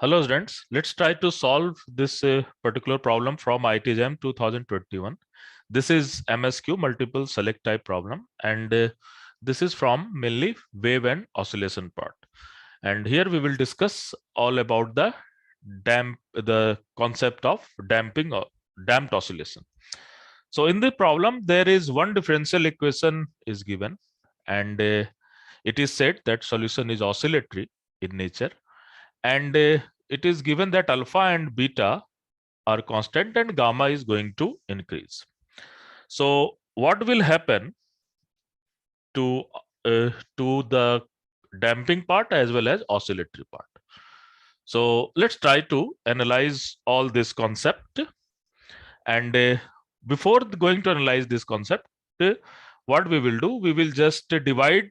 Hello students, let's try to solve this particular problem from IIT JAM 2021. This is MSQ multiple select type problem and this is from mainly wave and oscillation part. And here we will discuss all about the concept of damping or damped oscillation. So in the problem there is one differential equation is given and it is said that solution is oscillatory in nature and it is given that alpha and beta are constant and gamma is going to increase. So what will happen to uh, to the damping part as well as oscillatory part? So let's try to analyze all this concept. And before going to analyze this concept, what we will do, we will just divide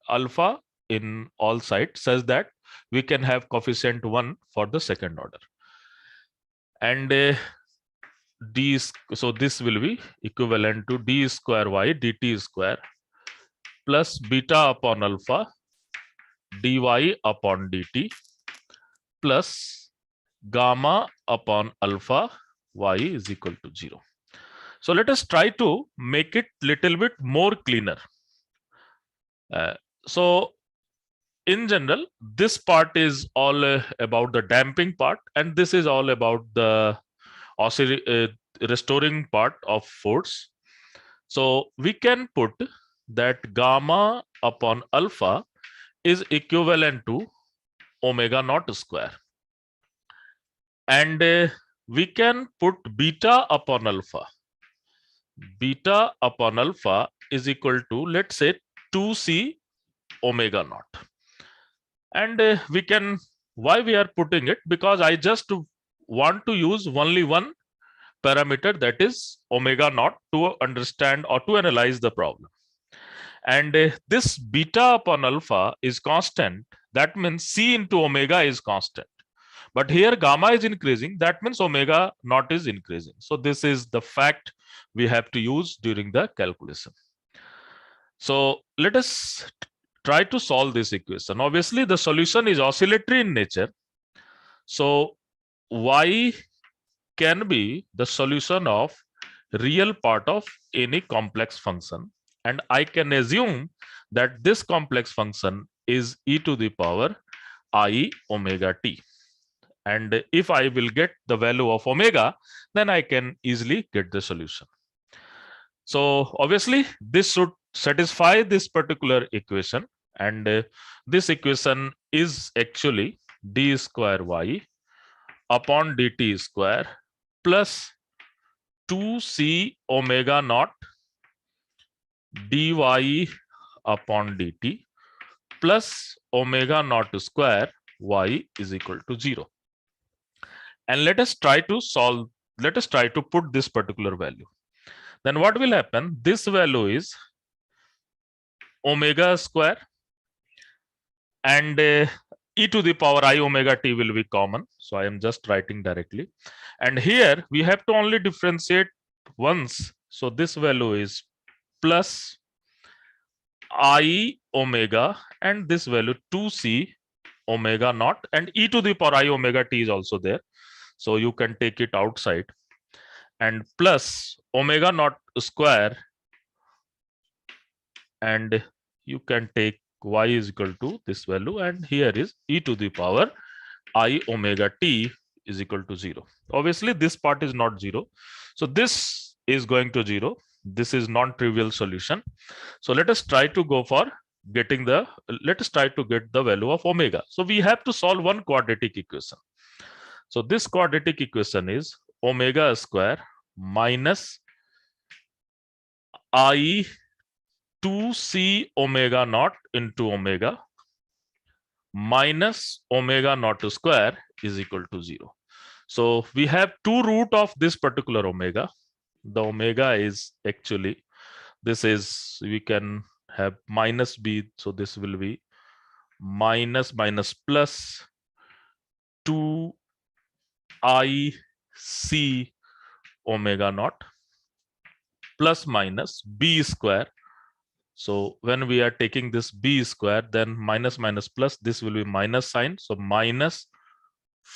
alpha in all sides such that we can have coefficient 1 for the second order. And so this will be equivalent to d square y dt square plus beta upon alpha dy upon dt plus gamma upon alpha y is equal to 0. So let us try to make it little bit more cleaner. So in general, this part is all about the damping part, and this is all about the restoring part of force. So we can put that gamma upon alpha is equivalent to omega naught square. And we can put beta upon alpha. Beta upon alpha is equal to, let's say, 2c omega naught. And we can, why we are putting it? Because I just want to use only one parameter, that is omega naught, to understand or to analyze the problem. And this beta upon alpha is constant. That means c into omega is constant. But here gamma is increasing. That means omega naught is increasing. So this is the fact we have to use during the calculation. So let us try to solve this equation. Obviously, the solution is oscillatory in nature. So y can be the solution of real part of any complex function. And I can assume that this complex function is e to the power I omega t. And if I will get the value of omega, then I can easily get the solution. So obviously, this should satisfy this particular equation. And this equation is actually d square y upon dt square plus 2c omega naught dy upon dt plus omega naught square y is equal to 0. And let us try to put this particular value. Then what will happen? This value is omega square, and e to the power I omega t will be common. So I am just writing directly. And here we have to only differentiate once. So this value is plus I omega, and this value 2c omega naught, and e to the power I omega t is also there. So you can take it outside, and plus omega naught square, and you can take y is equal to this value, and here is e to the power I omega t is equal to 0. Obviously, this part is not 0. So this is going to 0. This is non-trivial solution. So let us try to go for getting let us try to get the value of omega. So we have to solve one quadratic equation. So this quadratic equation is omega square minus I 2c omega naught into omega minus omega naught square is equal to 0. So we have two root of this particular omega. The omega is actually, this is, we can have minus b. So this will be minus plus 2 I c omega naught plus minus b square. So when we are taking this b square, then minus plus, this will be minus sign. So minus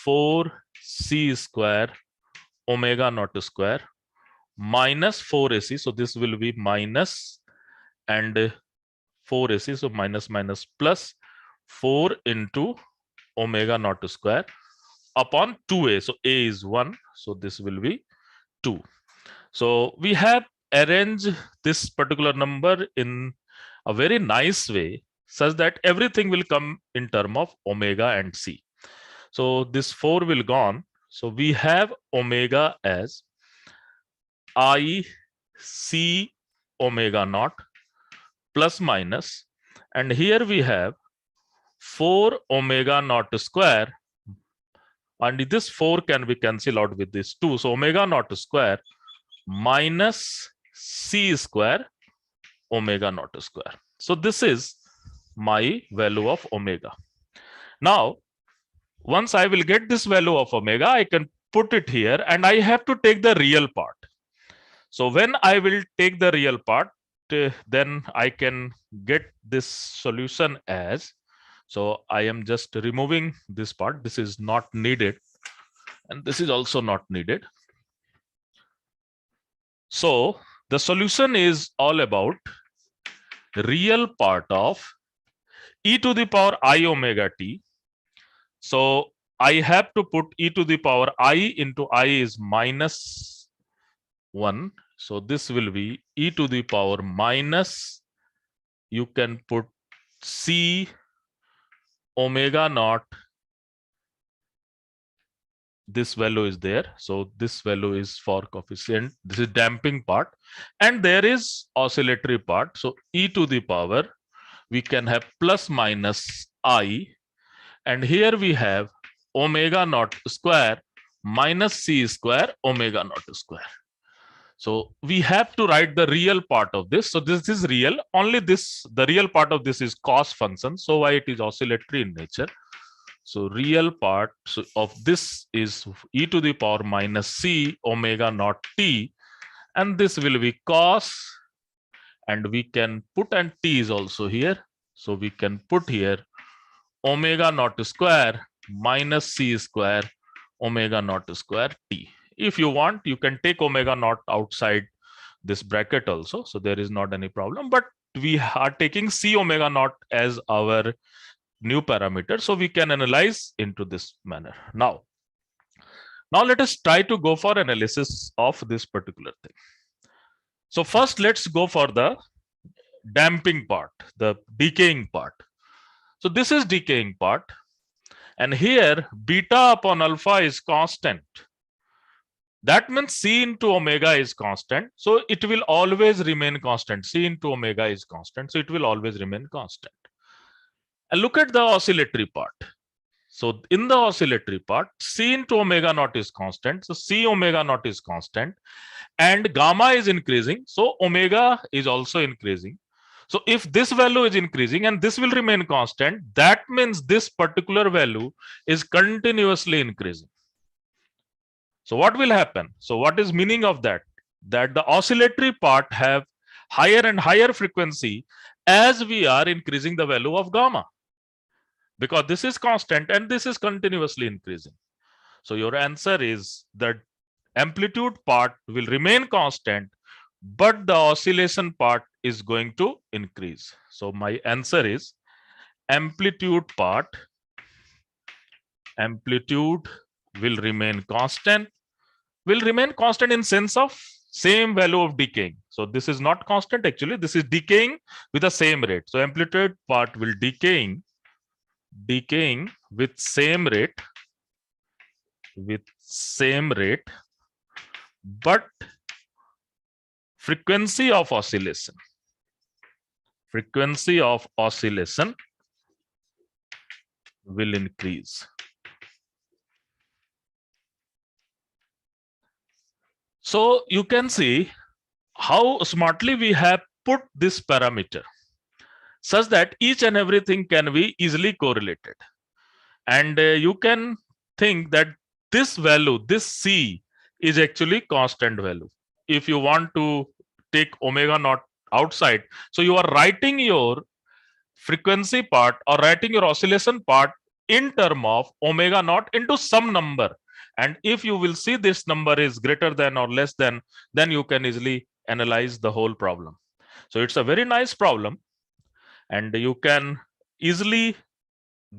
4c square omega naught square minus 4ac. So this will be minus and 4ac. So minus minus plus 4 into omega naught square upon 2a. So a is 1. So this will be 2. So we have arranged this particular number in a very nice way such that everything will come in term of omega and c. So this 4 will gone. So we have omega as I c omega naught plus minus, and here we have 4 omega naught square, and this 4 can be cancelled out with this 2. So omega naught square minus c square omega naught square. So this is my value of omega. Now, once I will get this value of omega, I can put it here and I have to take the real part. So when I will take the real part, then I can get this solution as, so I am just removing this part. This is not needed and this is also not needed. So the solution is all about real part of e to the power I omega t. So I have to put e to the power I into I is minus 1. So this will be e to the power minus, you can put c omega naught. This value is there. So this value is for coefficient. This is damping part. And there is oscillatory part. So e to the power, we can have plus minus I. And here we have omega naught square minus c square omega naught square. So we have to write the real part of this. So this is real. Only this, the real part of this is cos function. So why it is oscillatory in nature. So real part of this is e to the power minus c omega naught t, and this will be cos, and we can put, and t is also here. So we can put here omega naught square minus c square omega naught square t. If you want, you can take omega naught outside this bracket also. So there is not any problem, but we are taking c omega naught as our new parameter. So we can analyze into this manner. Now let us try to go for analysis of this particular thing. So first let's go for the damping part, the decaying part. So this is decaying part. And here beta upon alpha is constant. That means c into omega is constant. So it will always remain constant. C into omega is constant. So it will always remain constant. And look at the oscillatory part. So in the oscillatory part, c into omega naught is constant. So c omega naught is constant. And gamma is increasing. So omega is also increasing. So if this value is increasing and this will remain constant, that means this particular value is continuously increasing. So what will happen? So what is meaning of that? That the oscillatory part have higher and higher frequency as we are increasing the value of gamma. Because this is constant and this is continuously increasing. So your answer is that amplitude part will remain constant, but the oscillation part is going to increase. So my answer is amplitude part, amplitude will remain constant in sense of same value of decaying. So this is not constant actually, this is decaying with the same rate. So amplitude part will decaying with same rate, but frequency of oscillation will increase. So you can see how smartly we have put this parameter such that each and everything can be easily correlated. And you can think that this value, this c, is actually constant value. If you want to take omega naught outside, so you are writing your frequency part or writing your oscillation part in term of omega naught into some number. And if you will see this number is greater than or less than, then you can easily analyze the whole problem. So it's a very nice problem, and you can easily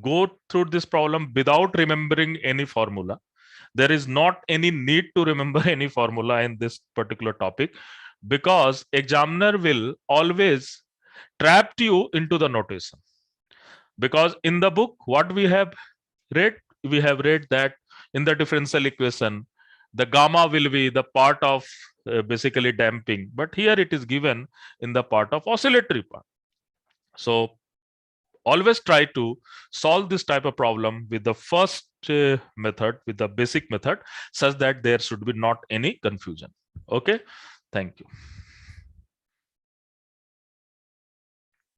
go through this problem without remembering any formula. There is not any need to remember any formula in this particular topic, because examiner will always trap you into the notation. Because in the book, what we have read, that in the differential equation, the gamma will be the part of basically damping, but here it is given in the part of oscillatory part. So always try to solve this type of problem with the first method, with the basic method, such that there should be not any confusion. Okay, thank you.